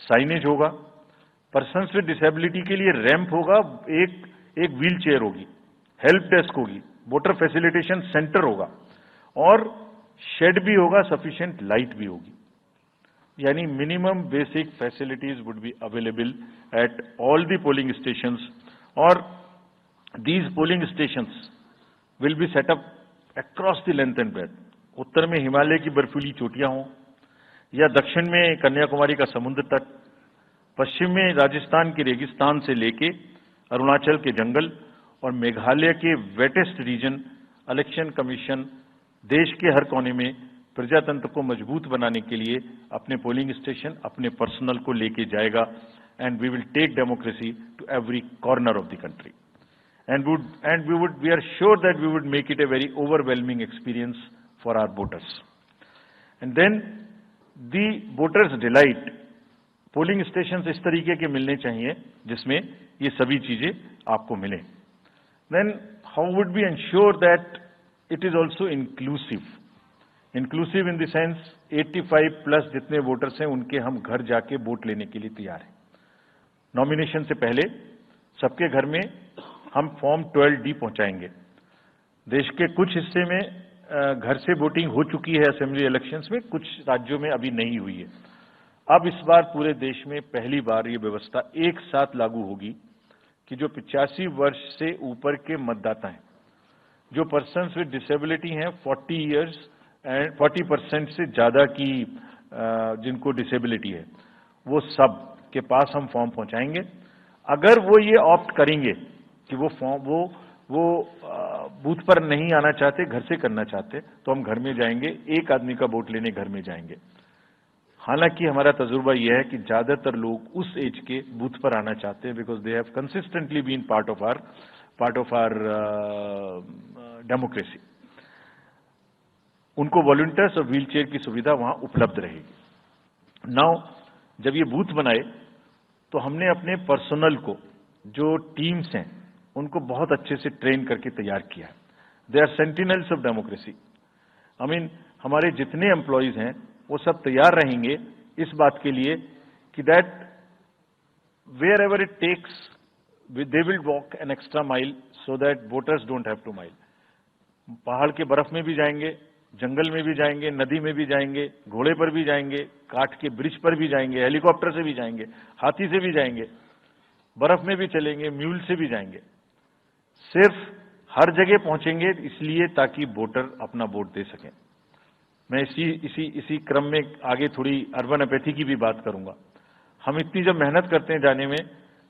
Signage होगा, persons with disability के लिए रैंप होगा, एक व्हील चेयर होगी, हेल्प डेस्क होगी, वोटर फैसिलिटेशन सेंटर होगा और शेड भी होगा, सफिशिएंट लाइट भी होगी। यानी minimum basic facilities would be available at all the polling stations और these polling stations will be set up across the length and breadth. उत्तर में हिमालय की बर्फीली चोटियां हों या दक्षिण में कन्याकुमारी का समुद्र तट, पश्चिम में राजस्थान के रेगिस्तान से लेके अरुणाचल के जंगल और मेघालय के वेटेस्ट रीजन, इलेक्शन कमीशन देश के हर कोने में प्रजातंत्र को मजबूत बनाने के लिए अपने पोलिंग स्टेशन, अपने पर्सनल को लेके जाएगा and we will take democracy to every corner of the country and we are sure that we would make it a very overwhelming experience for our voters. And then the voters delight, polling station इस तरीके के मिलने चाहिए जिसमें ये सभी चीजें आपको मिले। Then how would we ensure that it is also inclusive? Inclusive in the sense 85 plus जितने वोटर्स हैं उनके हम घर जाके वोट लेने के लिए तैयार हैं। नॉमिनेशन से पहले सबके घर में हम फॉर्म 12D पहुंचाएंगे। देश के कुछ हिस्से में घर से वोटिंग हो चुकी है असेंबली इलेक्शंस में, कुछ राज्यों में अभी नहीं हुई है। अब इस बार पूरे देश में पहली बार ये व्यवस्था एक साथ लागू होगी कि जो 85 वर्ष से ऊपर के मतदाता हैं, जो पर्सन्स विद डिसेबिलिटी हैं 40 इयर्स एंड 40% से ज्यादा की जिनको डिसेबिलिटी है, वो सब के पास हम फॉर्म पहुंचाएंगे। अगर वो ये ऑप्ट करेंगे कि वो फॉर्म वो बूथ पर नहीं आना चाहते, घर से करना चाहते, तो हम घर में जाएंगे, एक आदमी का वोट लेने घर में जाएंगे। हालांकि हमारा तजुर्बा यह है कि ज्यादातर लोग उस एज के बूथ पर आना चाहते हैं because they have consistently been part of our democracy. उनको वॉलंटियर्स और व्हील चेयर की सुविधा वहां उपलब्ध रहेगी। नाउ जब ये बूथ बनाए तो हमने अपने पर्सनल को, जो टीम्स हैं, उनको बहुत अच्छे से ट्रेन करके तैयार किया है। They are sentinels of democracy. I mean हमारे जितने एम्प्लॉइज हैं वो सब तैयार रहेंगे इस बात के लिए कि that wherever it takes they will walk an extra mile so that voters don't have to mile. पहाड़ के बर्फ में भी जाएंगे, जंगल में भी जाएंगे, नदी में भी जाएंगे, घोड़े पर भी जाएंगे, काठ के ब्रिज पर भी जाएंगे, हेलीकॉप्टर से भी जाएंगे, हाथी से भी जाएंगे, बर्फ में भी चलेंगे, म्यूल से भी जाएंगे। सिर्फ हर जगह पहुंचेंगे इसलिए ताकि वोटर अपना वोट दे सकें। मैं इसी क्रम में आगे थोड़ी अर्बन एपैथी की भी बात करूंगा। हम इतनी जब मेहनत करते हैं जाने में,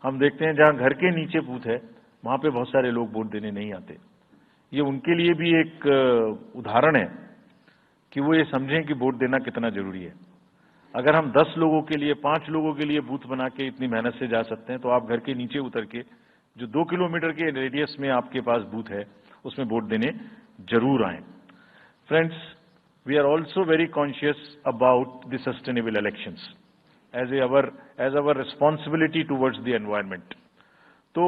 हम देखते हैं जहां घर के नीचे बूथ है वहां पे बहुत सारे लोग वोट देने नहीं आते। ये उनके लिए भी एक उदाहरण है कि वो ये समझें कि वोट देना कितना जरूरी है। अगर हम 10 लोगों के लिए, 5 लोगों के लिए बूथ बना के इतनी मेहनत से जा सकते हैं, तो आप घर के नीचे उतर के जो 2 किलोमीटर के रेडियस में आपके पास बूथ है उसमें वोट देने जरूर आए। Friends, we are also very conscious about the sustainable elections as our responsibility towards the environment. तो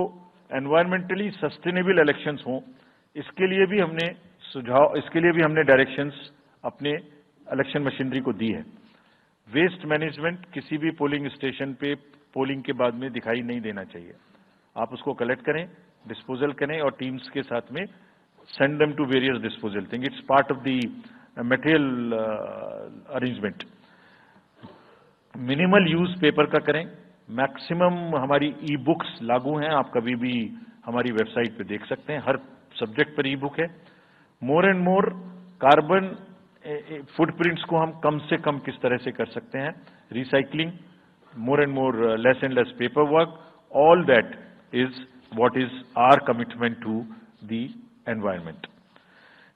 एनवायरमेंटली सस्टेनेबल इलेक्शंस हों, इसके लिए भी हमने डायरेक्शंस अपने इलेक्शन मशीनरी को दी है। वेस्ट मैनेजमेंट किसी भी पोलिंग स्टेशन पे पोलिंग के बाद में दिखाई नहीं देना चाहिए। आप उसको कलेक्ट करें, डिस्पोजल करें और टीम्स के साथ में send them to various disposal thing. It's part of the material arrangement. Minimal use paper का करें। मैक्सिमम हमारी ई बुक्स लागू हैं, आप कभी भी हमारी वेबसाइट पे देख सकते हैं, हर सब्जेक्ट पर ई बुक है। More and more carbon footprints को हम कम से कम किस तरह से कर सकते हैं, recycling, more and more less and less paperwork, all that is what is our commitment to the environment.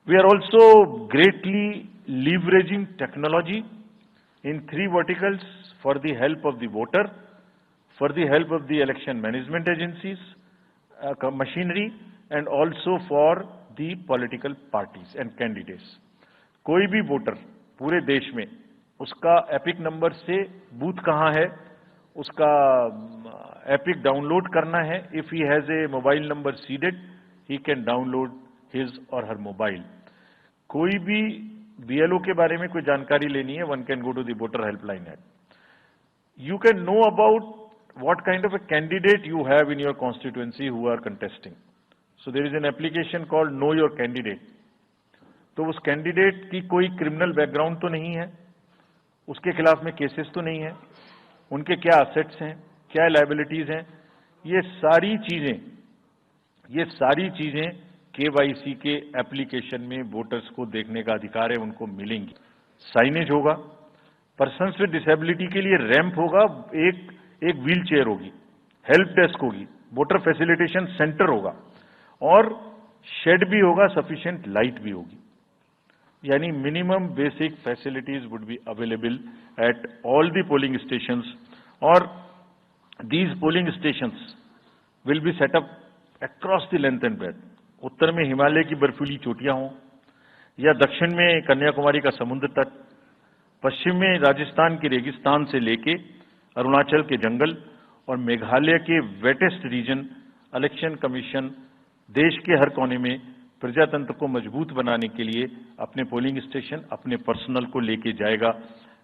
We are also greatly leveraging technology in 3 verticals for the help of the voter, for the help of the election management agencies, machinery, and also for the political parties and candidates. कोई भी voter पूरे देश में उसका epic number से booth कहां है उसका एपिक डाउनलोड करना है। If he has a mobile number seeded, he can download his और हर मोबाइल। कोई भी बीएलओ के बारे में कोई जानकारी लेनी है, one can go to the voter helpline app. you can know about what kind of a candidate you have in your constituency who are contesting. So there is an application called Know Your Candidate. तो उस candidate की कोई criminal background तो नहीं है, उसके खिलाफ में केसेस तो नहीं है, उनके क्या असेट्स हैं, क्या लायबिलिटीज हैं, ये सारी चीजें केवाईसी के एप्लीकेशन में वोटर्स को देखने का अधिकार है, उनको मिलेंगी। साइनेज होगा, पर्सन्स विद डिसेबिलिटी के लिए रैंप होगा, एक व्हील चेयर होगी, हेल्प डेस्क होगी, वोटर फैसिलिटेशन सेंटर होगा और शेड भी होगा, सफिशिएंट लाइट भी होगी। यानी minimum basic facilities would be available at all the polling stations और these polling stations will be set up across the length and breadth. उत्तर में हिमालय की बर्फीली चोटियां हों या दक्षिण में कन्याकुमारी का समुद्र तट, पश्चिम में राजस्थान के रेगिस्तान से लेके अरुणाचल के जंगल और मेघालय के वेटेस्ट रीजन, इलेक्शन कमीशन देश के हर कोने में प्रजातंत्र को मजबूत बनाने के लिए अपने पोलिंग स्टेशन, अपने पर्सनल को लेके जाएगा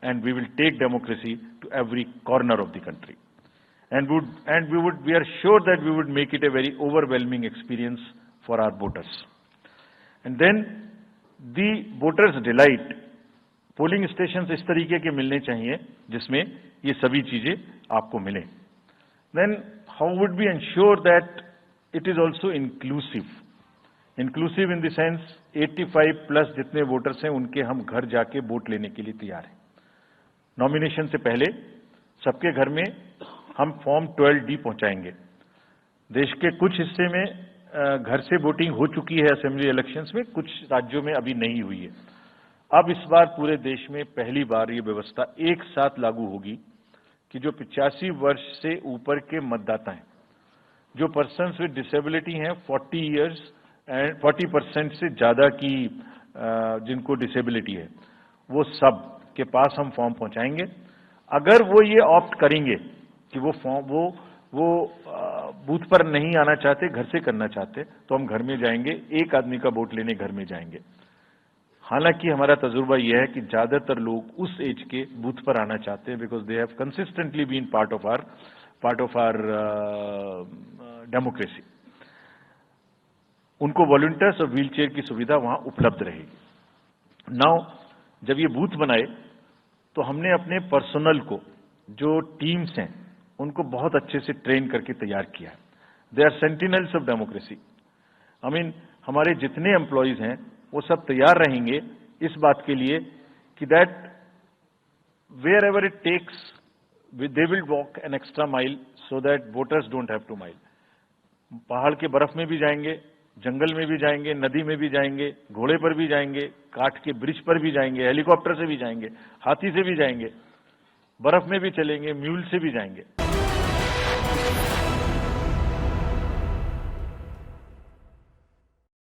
and we will take democracy to every corner of the country and we are sure that we would make it a very overwhelming experience for our voters. And then the voters delight, polling station इस तरीके के मिलने चाहिए जिसमें ये सभी चीजें आपको मिलें। Then how would we ensure that it is also inclusive? Inclusive in the sense 85 plus जितने वोटर्स हैं उनके हम घर जाके वोट लेने के लिए तैयार हैं। नॉमिनेशन से पहले सबके घर में हम फॉर्म 12D पहुंचाएंगे। देश के कुछ हिस्से में घर से वोटिंग हो चुकी है असेंबली इलेक्शंस में, कुछ राज्यों में अभी नहीं हुई है। अब इस बार पूरे देश में पहली बार ये व्यवस्था एक साथ लागू होगी कि जो 85 वर्ष से ऊपर के मतदाता हैं, जो पर्सन्स विद डिसेबिलिटी हैं 40 इयर्स एंड 40% से ज्यादा की जिनको डिसेबिलिटी है, वो सब के पास हम फॉर्म पहुंचाएंगे। अगर वो ये ऑप्ट करेंगे कि वो बूथ पर नहीं आना चाहते, घर से करना चाहते, तो हम घर में जाएंगे, एक आदमी का वोट लेने घर में जाएंगे। हालांकि हमारा तजुर्बा यह है कि ज्यादातर लोग उस एज के बूथ पर आना चाहते हैं because they have consistently been part of our democracy. उनको वॉलंटियर्स और व्हील चेयर की सुविधा वहां उपलब्ध रहेगी। नाउ जब ये बूथ बनाए तो हमने अपने पर्सनल को, जो टीम्स हैं, उनको बहुत अच्छे से ट्रेन करके तैयार किया है। They are sentinels of democracy. I mean हमारे जितने एम्प्लॉइज हैं वो सब तैयार रहेंगे इस बात के लिए कि that wherever it takes they will walk an extra mile so that voters don't have to mile. पहाड़ के बर्फ में भी जाएंगे, जंगल में भी जाएंगे, नदी में भी जाएंगे, घोड़े पर भी जाएंगे, काठ के ब्रिज पर भी जाएंगे, हेलीकॉप्टर से भी जाएंगे, हाथी से भी जाएंगे, बर्फ में भी चलेंगे, म्यूल से भी जाएंगे।